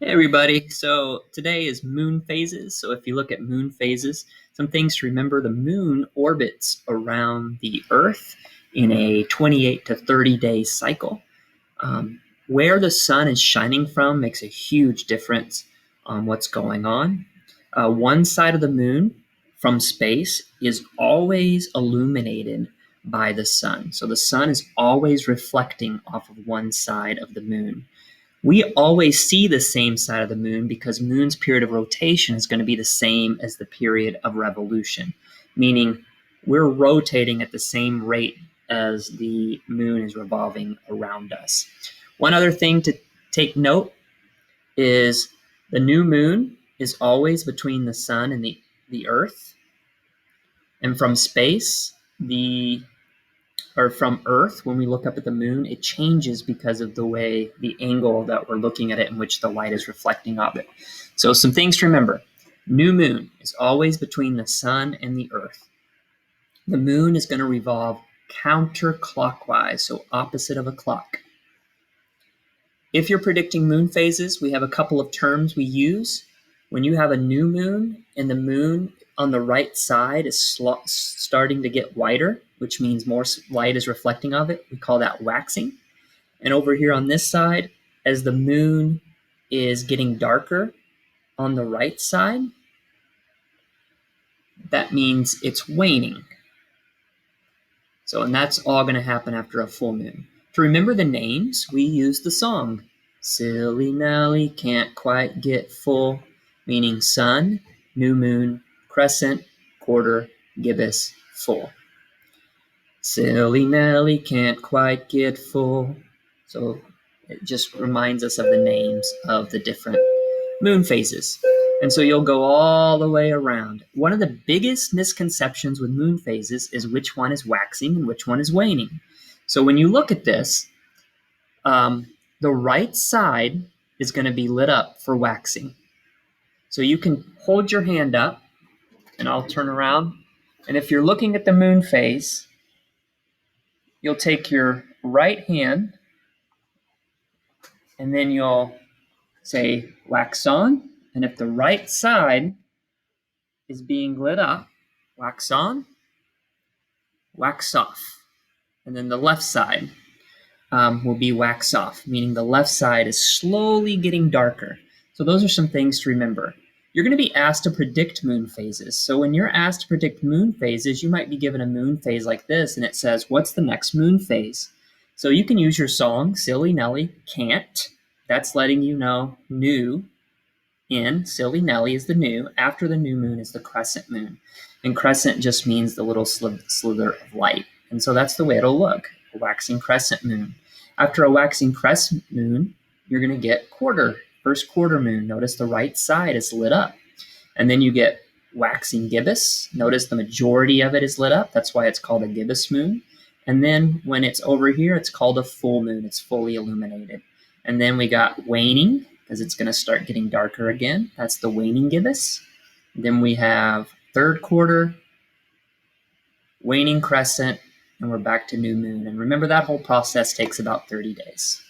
Hey everybody, so today is moon phases. So if you look at moon phases, some things to remember: the moon orbits around the Earth in a 28 to 30 day cycle. Where the sun is shining from makes a huge difference on what's going on. One side of the moon from space is always illuminated by the sun. So the sun is always reflecting off of one side of the moon. We always see the same side of the moon because moon's period of rotation is going to be the same as the period of revolution, meaning we're rotating at the same rate as the moon is revolving around us. One other thing to take note is the new moon is always between the sun and the earth. And from space, from Earth, when we look up at the moon, it changes because of the way, the angle that we're looking at it in which the light is reflecting off it. So some things to remember. New moon is always between the sun and the earth. The moon is going to revolve counterclockwise, so opposite of a clock. If you're predicting moon phases, we have a couple of terms we use. When you have a new moon and the moon on the right side is starting to get whiter, which means more light is reflecting off it, we call that waxing. And over here on this side, as the moon is getting darker on the right side, that means it's waning. And that's all going to happen after a full moon. To remember the names, we use the song. Silly Nelly can't quite get full, meaning sun, new moon, crescent, quarter, gibbous, full. Silly Nelly can't quite get full. So it just reminds us of the names of the different moon phases. And so you'll go all the way around. One of the biggest misconceptions with moon phases is which one is waxing and which one is waning. So when you look at this, the right side is going to be lit up for waxing. So you can hold your hand up, and I'll turn around. And if you're looking at the moon phase, you'll take your right hand, and then you'll say wax on. And if the right side is being lit up, wax on, wax off. And then the left side will be wax off, meaning the left side is slowly getting darker. So those are some things to remember. You're going to be asked to predict moon phases. So when you're asked to predict moon phases, you might be given a moon phase like this, and it says, what's the next moon phase? So you can use your song, Silly Nelly Can't. That's letting you know new in. Silly Nelly is the new. After the new moon is the crescent moon. And crescent just means the little slither of light. And so that's the way it'll look, a waxing crescent moon. After a waxing crescent moon, you're going to get first quarter moon. Notice the right side is lit up. And then you get waxing gibbous. Notice the majority of it is lit up. That's why it's called a gibbous moon. And then when it's over here, it's called a full moon. It's fully illuminated. And then we got waning, because it's going to start getting darker again. That's the waning gibbous. Then we have third quarter, waning crescent, and we're back to new moon. And remember, that whole process takes about 30 days.